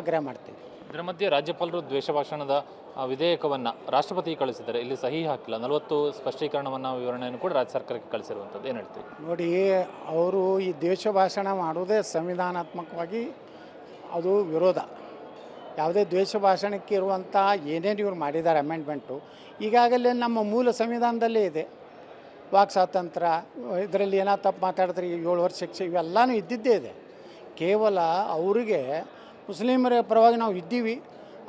ಆಗ್ರಹ ಮಾಡ್ತೀವಿ. ಇದರ ಮಧ್ಯೆ ರಾಜ್ಯಪಾಲರು ದ್ವೇಷ ಭಾಷಣದ ವಿಧೇಯಕವನ್ನು ರಾಷ್ಟ್ರಪತಿಗೆ ಕಳಿಸಿದ್ದಾರೆ. ಇಲ್ಲಿ ಸಹಿ ಹಾಕಿಲ್ಲ. 40 ಸ್ಪಷ್ಟೀಕರಣವನ್ನು ವಿವರಣೆಯನ್ನು ಕೂಡ ರಾಜ್ಯ ಸರ್ಕಾರಕ್ಕೆ ಕಳಿಸಿರುವಂಥದ್ದು. ಏನು ಹೇಳ್ತೀವಿ? ನೋಡಿ, ಅವರು ಈ ದ್ವೇಷ ಭಾಷಣ ಮಾಡೋದೇ ಸಂವಿಧಾನಾತ್ಮಕವಾಗಿ ಅದು ವಿರೋಧ. ಯಾವುದೇ ದ್ವೇಷ ಭಾಷಣಕ್ಕೆ ಇರುವಂಥ ಏನೇನು ಇವ್ರು ಮಾಡಿದ್ದಾರೆ ಅಮೆಂಡ್ಮೆಂಟು ಈಗಾಗಲೇ ನಮ್ಮ ಮೂಲ ಸಂವಿಧಾನದಲ್ಲೇ ಇದೆ. ವಾಕ್ ಸ್ವಾತಂತ್ರ್ಯ, ಇದರಲ್ಲಿ ಏನೋ ತಪ್ಪು ಮಾತಾಡಿದ್ರೆ 7 ವರ್ಷ ಶಿಕ್ಷೆ ಇವೆಲ್ಲನೂ ಇದ್ದಿದ್ದೇ ಇದೆ. ಕೇವಲ ಅವರಿಗೆ ಮುಸ್ಲಿಮರ ಪರವಾಗಿ ನಾವು ಇದ್ದೀವಿ,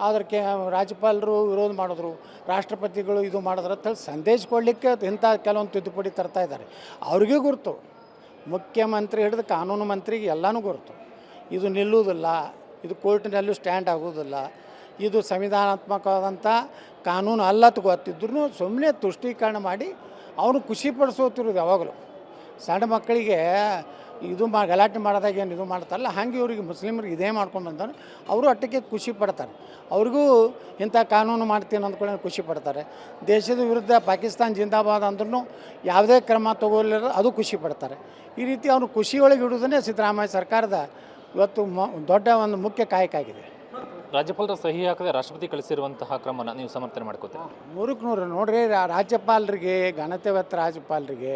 ಆದರೆ ರಾಜ್ಯಪಾಲರು ವಿರೋಧ ಮಾಡಿದ್ರು, ರಾಷ್ಟ್ರಪತಿಗಳು ಇದು ಮಾಡಿದ್ರು ಅಂತೇಳಿ ಸಂದೇಶ ಕೊಡಲಿಕ್ಕೆ ಇಂಥ ಕೆಲವೊಂದು ತಿದ್ದುಪಡಿ ತರ್ತಾ ಇದ್ದಾರೆ. ಅವ್ರಿಗೂ ಗುರುತು, ಮುಖ್ಯಮಂತ್ರಿ ಹಿಡಿದು ಕಾನೂನು ಮಂತ್ರಿಗೆ ಎಲ್ಲನೂ ಗುರುತು. ಇದು ನಿಲ್ಲುವುದಿಲ್ಲ, ಇದು ಕೋರ್ಟಿನಲ್ಲೂ ಸ್ಟ್ಯಾಂಡ್ ಆಗೋದಿಲ್ಲ, ಇದು ಸಂವಿಧಾನಾತ್ಮಕವಾದಂಥ ಕಾನೂನು ಅಲ್ಲತ್ತು ಗೊತ್ತಿದ್ರೂ ಸುಮ್ಮನೆ ತುಷ್ಟೀಕರಣ ಮಾಡಿ ಅವನು ಖುಷಿಪಡಿಸೋತಿರೋದು. ಯಾವಾಗಲೂ ಸಣ್ಣ ಮಕ್ಕಳಿಗೆ ಇದು ಗಲಾಟೆ ಮಾಡಿದಾಗ ಏನು ಇದು ಮಾಡ್ತಾರಲ್ಲ, ಹಾಗೆ ಇವರಿಗೆ ಮುಸ್ಲಿಮರಿಗೆ ಇದೇ ಮಾಡ್ಕೊಂಡು ಬಂದಾರೆ. ಅವರು ಅಟ್ಟಕ್ಕೆ ಖುಷಿ ಪಡ್ತಾರೆ. ಅವ್ರಿಗೂ ಇಂಥ ಕಾನೂನು ಮಾಡ್ತೀನಿ ಅಂದ್ಕೊಳ್ಳಿ ಖುಷಿ ಪಡ್ತಾರೆ. ದೇಶದ ವಿರುದ್ಧ ಪಾಕಿಸ್ತಾನ ಜಿಂದಾಬಾದ್ ಅಂದ್ರೂ ಯಾವುದೇ ಕ್ರಮ ತಗೊಳ್ಳಿರೋ ಅದು ಖುಷಿ ಪಡ್ತಾರೆ. ಈ ರೀತಿ ಅವ್ರು ಖುಷಿಯೊಳಗೆ ಇಡೋದನ್ನೇ ಸಿದ್ದರಾಮಯ್ಯ ಸರ್ಕಾರದ ಇವತ್ತು ದೊಡ್ಡ ಒಂದು ಮುಖ್ಯ ಕಾಯಕ ಆಗಿದೆ. ರಾಜ್ಯಪಾಲರ ಸಹಿ ಹಾಕದೆ ರಾಷ್ಟ್ರಪತಿ ಕಳಿಸಿರುವಂತಹ ಕ್ರಮನ ನೀವು ಸಮರ್ಥನೆ ಮಾಡ್ಕೋತೀರಾ? 100ಕ್ಕೆ 100 ನೋಡ್ರಿ, ರಾಜ್ಯಪಾಲರಿಗೆ, ಘನತೆವತ್ತ ರಾಜ್ಯಪಾಲರಿಗೆ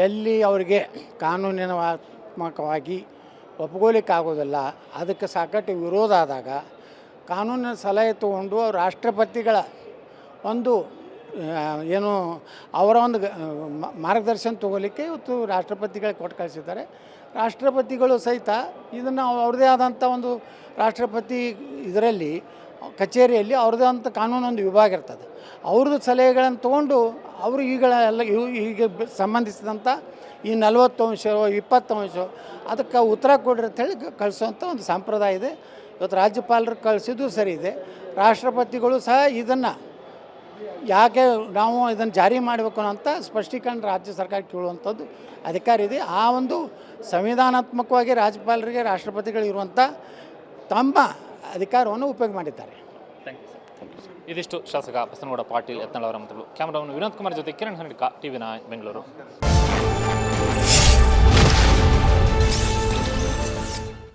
ಎಲ್ಲಿ ಅವರಿಗೆ ಕಾನೂನಿನಾತ್ಮಕವಾಗಿ ಒಪ್ಕೊಳ್ಳಿಕ್ಕಾಗೋದಿಲ್ಲ, ಅದಕ್ಕೆ ಸಾಕಷ್ಟು ವಿರೋಧ ಆದಾಗ ಕಾನೂನಿನ ಸಲಹೆ ತೊಗೊಂಡು ರಾಷ್ಟ್ರಪತಿಗಳ ಒಂದು ಏನು ಅವರ ಒಂದು ಮಾರ್ಗದರ್ಶನ ತೊಗೊಲಿಕ್ಕೆ ಇವತ್ತು ರಾಷ್ಟ್ರಪತಿಗಳಿಗೆ ಕೊಟ್ಟು ಕಳಿಸಿದ್ದಾರೆ. ರಾಷ್ಟ್ರಪತಿಗಳು ಸಹಿತ ಇದನ್ನು ಅವ್ರದ್ದೇ ಆದಂಥ ಒಂದು ರಾಷ್ಟ್ರಪತಿ ಇದರಲ್ಲಿ ಕಚೇರಿಯಲ್ಲಿ ಅವ್ರದ್ದೇ ಅಂತ ಕಾನೂನೊಂದು ವಿಭಾಗ ಇರ್ತದೆ. ಅವ್ರದ್ದು ಸಲಹೆಗಳನ್ನು ತೊಗೊಂಡು ಅವರು ಈಗಳೆಲ್ಲ ಈಗ ಸಂಬಂಧಿಸಿದಂಥ ಈ 40 ಅಂಶ 20 ಅಂಶ ಅದಕ್ಕೆ ಉತ್ತರ ಕೊಡ್ರಿ ಅಂತೇಳಿ ಕಳಿಸೋವಂಥ ಒಂದು ಸಂಪ್ರದಾಯ ಇದೆ. ಇವತ್ತು ರಾಜ್ಯಪಾಲರು ಕಳಿಸಿದ್ದು ಸರಿ ಇದೆ. ರಾಷ್ಟ್ರಪತಿಗಳು ಸಹ ಇದನ್ನು ಯಾಕೆ ನಾವು ಇದನ್ನು ಜಾರಿ ಮಾಡಬೇಕು ಅಂತ ಸ್ಪಷ್ಟೀಕರಣ ರಾಜ್ಯ ಸರ್ಕಾರ ಕೇಳುವಂಥದ್ದು ಅಧಿಕಾರ ಇದೆ. ಆ ಒಂದು ಸಂವಿಧಾನಾತ್ಮಕವಾಗಿ ರಾಜ್ಯಪಾಲರಿಗೆ ರಾಷ್ಟ್ರಪತಿಗಳು ಇರುವಂಥ ತಮ್ಮ ಅಧಿಕಾರವನ್ನು ಉಪಯೋಗ ಮಾಡಿದ್ದಾರೆ. ಇದಿಷ್ಟು ಶಾಸಕ ಬಸನಗೌಡ ಪಾಟೀಲ್ ಯತ್ನಾಳ್ ಅವರ ಮಾತುಗಳು. ಕ್ಯಾಮರಾವನ್ನು ವಿನೋದ್ ಕುಮಾರ್ ಜೊತೆ ಕಿರಣ್ ಹಂಡಿಕ, TV9 ಬೆಂಗಳೂರು.